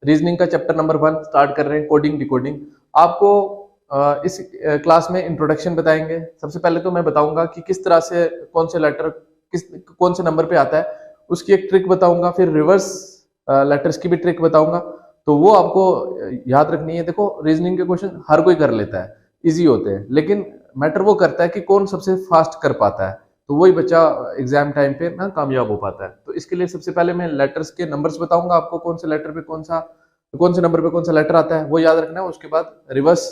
Reasoning का chapter number 1 start कर रहे हैं, कोडिंग डिकोडिंग। आपको इस क्लास में इंट्रोडक्शन बताएंगे। सबसे पहले तो मैं बताऊंगा कि किस तरह से कौन से लेटर कौन से नंबर पे आता है, उसकी एक ट्रिक बताऊंगा। फिर रिवर्स लेटर्स की भी ट्रिक बताऊंगा, तो वो आपको याद रखनी है। देखो, रीजनिंग के क्वेश्चन हर कोई कर लेता है, इजी होते हैं, लेकिन मैटर वो करता है कि कौन सबसे फास्ट कर पाता है, तो वही बच्चा एग्जाम टाइम पे ना कामयाब हो पाता है। तो इसके लिए सबसे पहले मैं लेटर्स के नंबर्स बताऊंगा आपको, कौन से लेटर पे कौन से नंबर पे कौन सा लेटर आता है वो याद रखना है। उसके बाद रिवर्स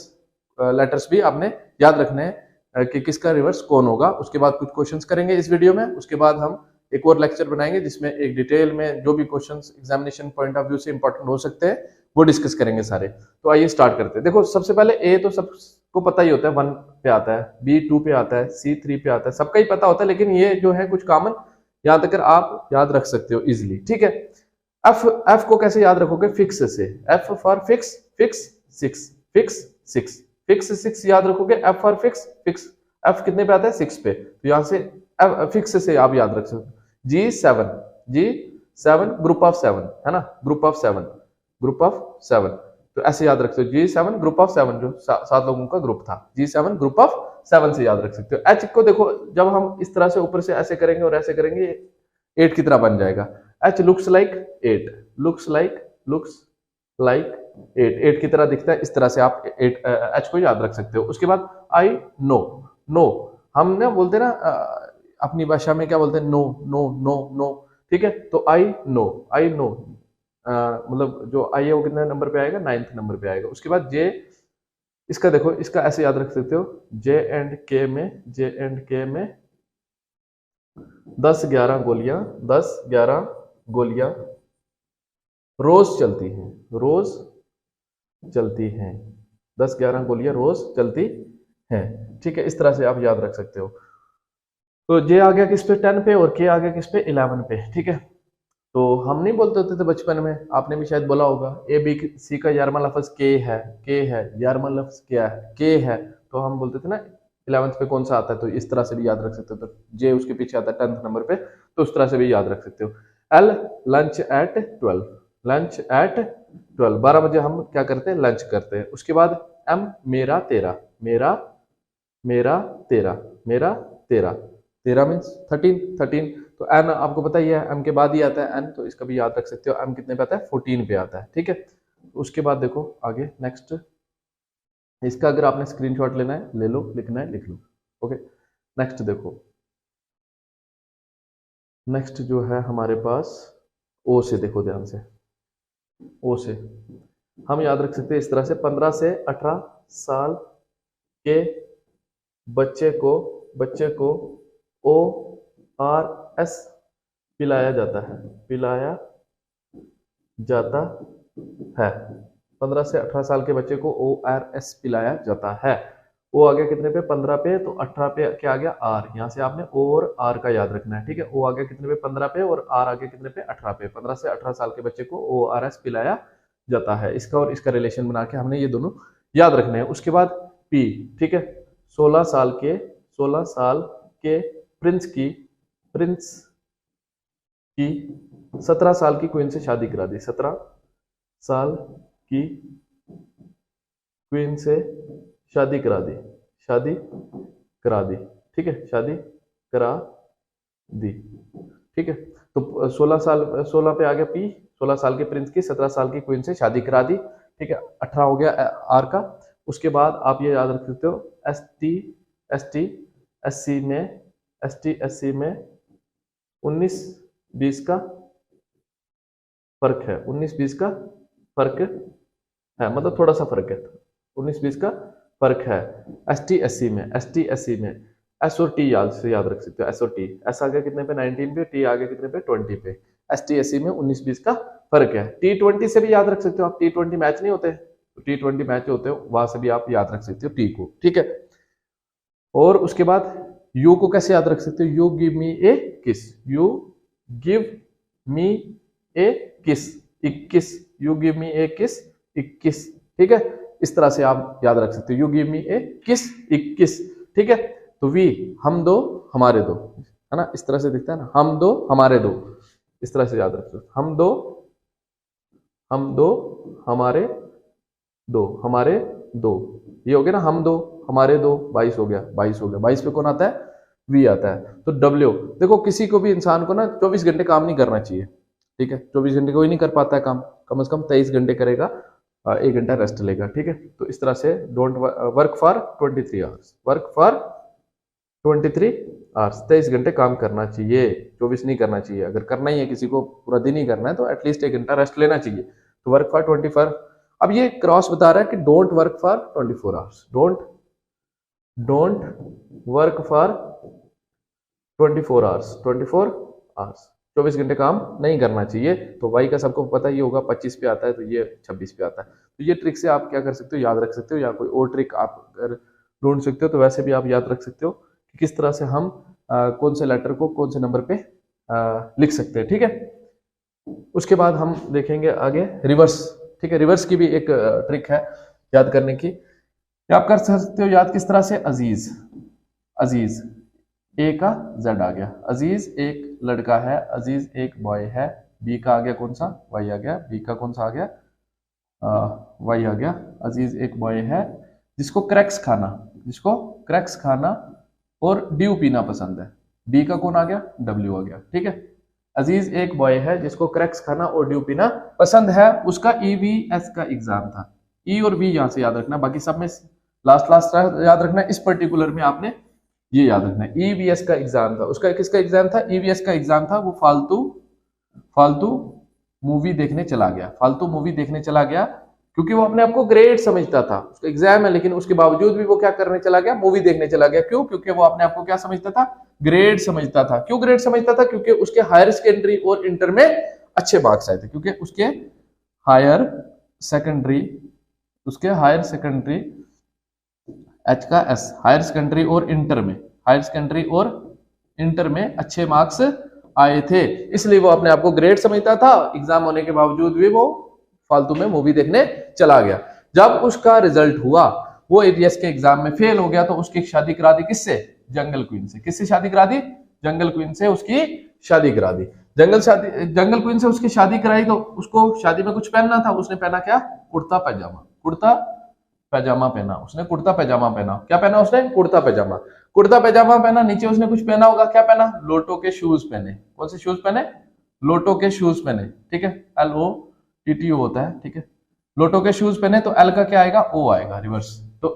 लेटर्स भी आपने याद रखने हैं कि किसका रिवर्स कौन होगा। उसके बाद कुछ क्वेश्चंस करेंगे इस वीडियो में। उसके बाद हम एक और लेक्चर बनाएंगे जिसमें एक डिटेल में जो भी questions examination point of view से इंपॉर्टेंट हो सकते हैं वो डिस्कस करेंगे सारे। तो आइए स्टार्ट करते हैं। देखो, सबसे पहले ए तो सबको पता ही होता है, 1 पे आता है, बी 2 पे आता है, सी 3 पे आता है, सबका ही पता होता है। लेकिन ये जो है कुछ कॉमन यहां तक आप याद रख सकते हो इजिली, ठीक है। एफ को कैसे याद रखोगे? फिक्स से। F for fix, fix 6, fix 6, fix 6 याद रखोगे। F for fix, fix F कितने पे आता है? 6 पे, तो यहां से फिक्स से आप याद रख सकते हो। G7, G7 ग्रुप ऑफ 7 है ना, ग्रुप ऑफ 7, ग्रुप ऑफ 7, तो ऐसे याद रख सकते हो। G7 ग्रुप ऑफ 7, जो 7 लोगों का ग्रुप था, G7 ग्रुप ऑफ 7 से याद रख सकते हो। H को देखो, जब हम इस तरह से ऊपर से ऐसे करेंगे और ऐसे करेंगे, 8 की तरह बन जाएगा। H looks like 8, looks like 8 की तरह दिखता है। इस तरह से आप H को याद रख सकते हो। उसके बाद I नो, नो हम ना बोलते हैं ना अपनी भाषा में क्या बोलते हैं? नो नो नो नो, ठीक है। तो आई नो, आई नो मतलब जो आई है वो कितने नंबर पे आएगा? 9th नंबर पे आएगा। उसके बाद जे, इसका देखो, इसका ऐसे याद रख सकते हो। जे एंड के में 10-11 गोलियां, 10-11 गोलियां रोज चलती हैं, रोज चलती हैं, 10-11 गोलियां रोज चलती हैं, ठीक है। इस तरह से आप याद रख सकते हो। तो जे आ गया किस पे? 10 पे, और के आ गया किस पे? 11 पे, ठीक है। तो हम नहीं बोलते होते थे बचपन में, आपने भी शायद बोला होगा, ए बी सी का 11वां लफ्ज के है, के है, 11वां लफ्ज क्या है? के है। तो हम बोलते थे ना 11th पे कौन सा आता है, तो इस तरह से भी याद रख सकते हो। तो जे उसके पीछे आता है 10th नंबर पे, तो उस तरह से भी याद रख सकते हो। L lunch at 12, lunch at 12, 12 बजे हम क्या करते हैं? लंच करते हैं। उसके बाद एम मेरा तेरा, मेरा मेरा तेरा, मेरा तेरा, 13 मीन्स 13, तो एन आपको पता ही है, एम के बाद ही आता है एन, तो इसका भी याद रख सकते हो। एम कितने पे आता है? 14 पे आता है, ठीक है। उसके बाद देखो आगे नेक्स्ट, इसका अगर आपने स्क्रीनशॉट लेना है ले लो, लिखना है लिख लो, ओके। नेक्स्ट देखो, नेक्स्ट जो है हमारे पास ओ से, देखो ध्यान से, ओ से हम याद रख सकते हैं इस तरह से। 15 से 18 साल के बच्चे को ओ आर एस पिलाया जाता है, पिलाया जाता है। 15 से 18 साल के बच्चे को ओ आर एस पिलाया जाता है। ओ आ गया कितने पे? 15 पे, तो 18 पे क्या आ गया? आर। यहां से आपने ओ और आर का याद रखना है, ठीक है। ओ आ गया कितने पे? 15 पे, और आर आ गया कितने पे? 18 पे। 15 से 18 साल के बच्चे को ओ आर एस पिलाया जाता है। इसका और इसका रिलेशन बना के हमने ये दोनों याद रखने हैं। उसके बाद पी, ठीक है। 16 साल के प्रिंस की 17 साल की क्वीन से शादी करा दी, 17 साल की क्वीन से शादी करा दी, शादी करा दी, ठीक है, शादी करा दी, ठीक है। तो 16 पे आ गया पी, 16 साल के प्रिंस की 17 साल की क्वीन से शादी करा दी, ठीक है। 18 हो गया आर का। उसके बाद आप ये याद रख सकते हो, एस टी एस सी में 19-20 का फर्क है, 19-20 का फर्क है, मतलब थोड़ा सा फर्क है, 19-20 का फर्क है। एस टी एस सी में एस और टी याद रख सकते हो। एस और टी, एस आ गया कितने पे? 19 पे, टी आ गया कितने पे? 20 पे। एस टी एस सी में 19-20 का फर्क है। T20 से भी याद रख सकते हो आप, T20 मैच नहीं होते, तो T20 मैच होते हो, वहां से भी आप याद रख सकते हो टी को, ठीक है। और उसके बाद यू को कैसे याद रख सकते हो? यू गिव मी ए किस, यू गिव मी ए किस, 21, यू गिव मी ए किस 21, ठीक है। इस तरह से आप याद रख सकते हो, यू गिव मी ए किस 21, ठीक है। तो वी, हम दो हमारे दो, है ना, इस तरह से दिखता है ना, हम दो हमारे दो, इस तरह से याद रख सकते हो। हम दो हम दो, हमारे दो, हमारे दो, ये हो गया ना, हम दो हमारे दो, 22 हो गया, 22 हो गया। 22 पे कौन आता है? वी आता है। तो डब्ल्यू, देखो किसी को भी इंसान को ना 24 घंटे काम नहीं करना चाहिए, ठीक है। 24 घंटे कोई नहीं कर पाता है काम, कम से कम 23 घंटे करेगा, 1 घंटा रेस्ट लेगा, ठीक है। तो इस तरह से don't work for 23 hours, work for 23 hours, 23 घंटे काम करना चाहिए, 24 नहीं करना चाहिए। अगर करना ही है किसी को, पूरा दिन ही करना है, तो एटलीस्ट 1 घंटा रेस्ट लेना चाहिए। तो वर्क फॉर 24। अब ये क्रॉस बता रहा है कि don't work for 24 hours, don't work for 24 hours, 24 hours, 24 घंटे काम नहीं करना चाहिए। तो वाई का सबको पता ही होगा, 25 पे आता है, तो ये 26 पे आता है। तो ये ट्रिक से आप क्या कर सकते हो, याद रख सकते हो, या कोई और ट्रिक आप अगर ढूंढ सकते हो तो वैसे भी आप याद रख सकते हो कि किस तरह से हम कौन से लेटर को कौन से नंबर पे लिख सकते हैं, ठीक है। उसके बाद हम देखेंगे आगे रिवर्स, ठीक है। रिवर्स की भी एक ट्रिक है याद करने की, आप कर सकते हो याद किस तरह से। अजीज, अजीज, ए का जेड आ गया, अजीज एक लड़का है, अजीज एक बॉय है। बी का आ गया कौन सा? वाई आ गया। बी का कौन सा आ गया? वाई आ गया। अजीज एक बॉय है जिसको क्रैक्स खाना, जिसको क्रैक्स खाना और ड्यू पीना पसंद है। बी का कौन आ गया? डब्ल्यू आ गया, ठीक है। अजीज एक बॉय है जिसको क्रैक्स खाना और ड्यू पीना पसंद है, उसका ईवीएस का एग्जाम था। ई और बी यहां से याद रखना, बाकी सब में लास्ट याद रखना, इस पर्टिकुलर में आपने ये याद रखना है। ईवीएस का एग्जाम था उसका, किसका एग्जाम था? ईवीएस का एग्जाम था। वो फालतू मूवी देखने चला गया, फालतू मूवी देखने चला गया, क्योंकि वो अपने आप को ग्रेड समझता था। उसका एग्जाम है, लेकिन उसके बावजूद भी वो क्या करने चला गया? मूवी देखने चला गया। क्यों? क्योंकि वो अपने आप को क्या समझता था? ग्रेड समझता था। क्यों ग्रेड समझता था? क्योंकि उसके हायर सेकेंडरी और इंटर में अच्छे मार्क्स आए थे, क्योंकि उसके हायर सेकेंडरी एच का एस, हायर सेकेंडरी और इंटर में अच्छे मार्क्स आए थे, इसलिए वो अपने आप को ग्रेड समझता था। एग्जाम होने के बावजूद भी वो फालतू में मूवी देखने चला गया। जब उसका रिजल्ट हुआ, वो एटीएस के एग्जाम में फेल हो गया, तो उसकी शादी करा दी किससे? जंगल क्वीन से। किससे शादी करा दी? जंगल क्वीन से उसकी शादी करा दी। जंगल क्वीन से उसकी शादी कराई, तो उसको शादी में कुछ पहनना था। उसने पहना क्या? कुर्ता पैजामा, कुर्ता पैजामा पहना। उसने कुर्ता पैजामा पहना। क्या पहना उसने? कुर्ता पैजामा। कुर्ता पैजामा पहना, नीचे उसने कुछ पहना होगा, क्या पहना? लोटो के शूज पहने। कौन से शूज पहने? लोटो के शूज पहने, ठीक है। LOTTO होता है, ठीक है। लोटो के शूज पहने, तो एल का क्या आएगा? ओ आएगा, रिवर्स। तो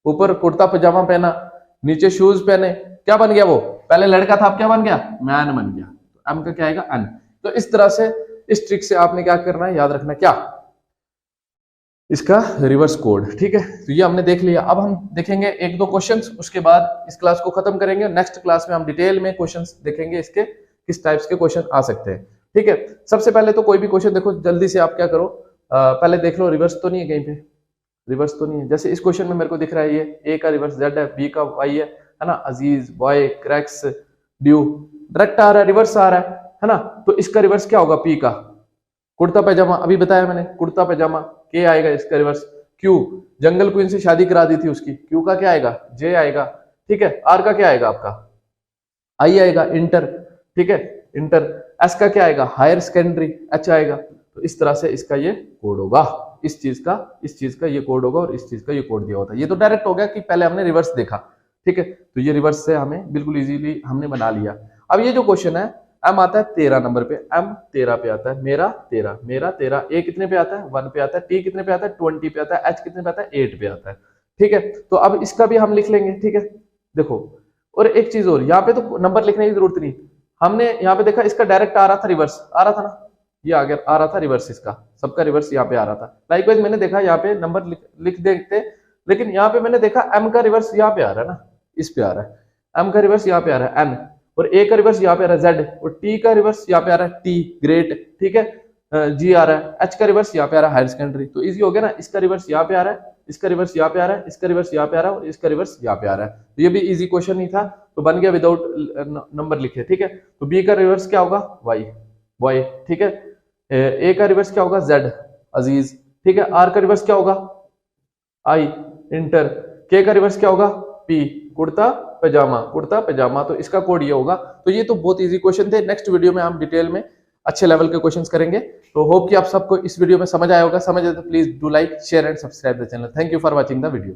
ऊपर कुर्ता पैजामा पहना, नीचे शूज पहने, क्या बन गया वो? पहले लड़का था, अब क्या बन गया? मैन बन गया। तो एम का क्या आएगा? एन। तो इस तरह से, इस ट्रिक से आपने क्या करना है, याद रखना, क्या? इसका रिवर्स कोड, ठीक है। तो ये हमने देख लिया। अब हम देखेंगे 1-2 क्वेश्चंस, उसके बाद इस क्लास को खत्म करेंगे। नेक्स्ट क्लास में हम डिटेल में क्वेश्चंस देखेंगे, इसके किस टाइप्स के क्वेश्चन आ सकते हैं, ठीक है। सबसे पहले तो कोई भी क्वेश्चन देखो, जल्दी से आप क्या करो, पहले देख लो रिवर्स तो नहीं है कहीं पे, रिवर्स तो नहीं है। जैसे इस क्वेश्चन में मेरे को दिख रहा है, ये ए का रिवर्स जेड है, बी का वाई है ना। अजीज, बॉय, क्रैक्स, ड्यू, डायरेक्ट आ रहा है, रिवर्स आ रहा है ना। तो इसका रिवर्स क्या होगा? पी का कुर्ता पैजामा, अभी बताया मैंने, कुर्ता पैजामा। के आएगा इसका रिवर्स क्यू, जंगल क्वीन से शादी करा दी थी उसकी। क्यू का क्या आएगा? जे आएगा, ठीक है। आर का क्या आएगा आपका? आई आएगा, इंटर, ठीक है, इंटर। एस का क्या आएगा? हायर सेकेंडरी, एच आएगा। तो इस तरह से इसका ये कोड होगा, इस चीज का ये कोड होगा, और इस चीज का ये कोड दिया होता है। ये तो डायरेक्ट हो गया कि पहले हमने रिवर्स देखा, ठीक है। तो ये रिवर्स से हमें बिल्कुल इजीली हमने बना लिया। अब ये जो क्वेश्चन है, एम आता है 13 नंबर पे, एम 13 पे आता है, मेरा 13, ए कितने पे आता है? 1 पे आता है, टी कितने पे आता है? 20 पे आता है, एच कितने पे आता है? 8 पे आता है, ठीक है। तो अब इसका भी हम लिख लेंगे, ठीक है। देखो, और एक चीज और, यहाँ पे तो नंबर लिखने की जरूरत नहीं, हमने यहाँ पे देखा इसका डायरेक्ट आ रहा था, रिवर्स आ रहा था ना, ये आ गया, आ रहा था रिवर्स, इसका सबका रिवर्स यहाँ पे आ रहा था। लाइकवाइज मैंने देखा यहाँ पे नंबर लिख देते, लेकिन यहाँ पे मैंने देखा एम का रिवर्स यहाँ पे आ रहा है ना, इस पे आ रहा है, एम का रिवर्स यहाँ पे आ रहा है एन, और ए का रिवर्स यहाँ पे आ रहा है जेड, और टी का रिवर्स यहाँ पे आ रहा है टी, ग्रेट, ठीक है। जी आ रहा है, एच का रिवर्स यहाँ पे आ रहा है हायर सेकेंडरी। तो इजी हो गया ना, इसका रिवर्स यहाँ पे आ रहा है, इसका रिवर्स यहाँ पे आ रहा है, इसका रिवर्स यहाँ पे आ रहा है, और इसका रिवर्स यहाँ पे आ रहा है। तो ये भी इजी क्वेश्चन ही था, तो बन गया विदाउट नंबर लिखे, ठीक है। तो बी का रिवर्स क्या होगा? वाई, बॉय, ठीक है। ए का रिवर्स क्या होगा? जेड, अजीज, ठीक है। आर का रिवर्स क्या होगा? आई, इंटर। के का रिवर्स क्या होगा? पी, कुर्ता पैजामा। तो इसका कोड ये होगा। तो ये तो बहुत इजी क्वेश्चन थे। नेक्स्ट वीडियो में हम डिटेल में अच्छे लेवल के क्वेश्चंस करेंगे। तो होप कि आप सबको इस वीडियो में समझ आया होगा। समझ आए तो please do like, share and subscribe the channel. Thank you for watching the video.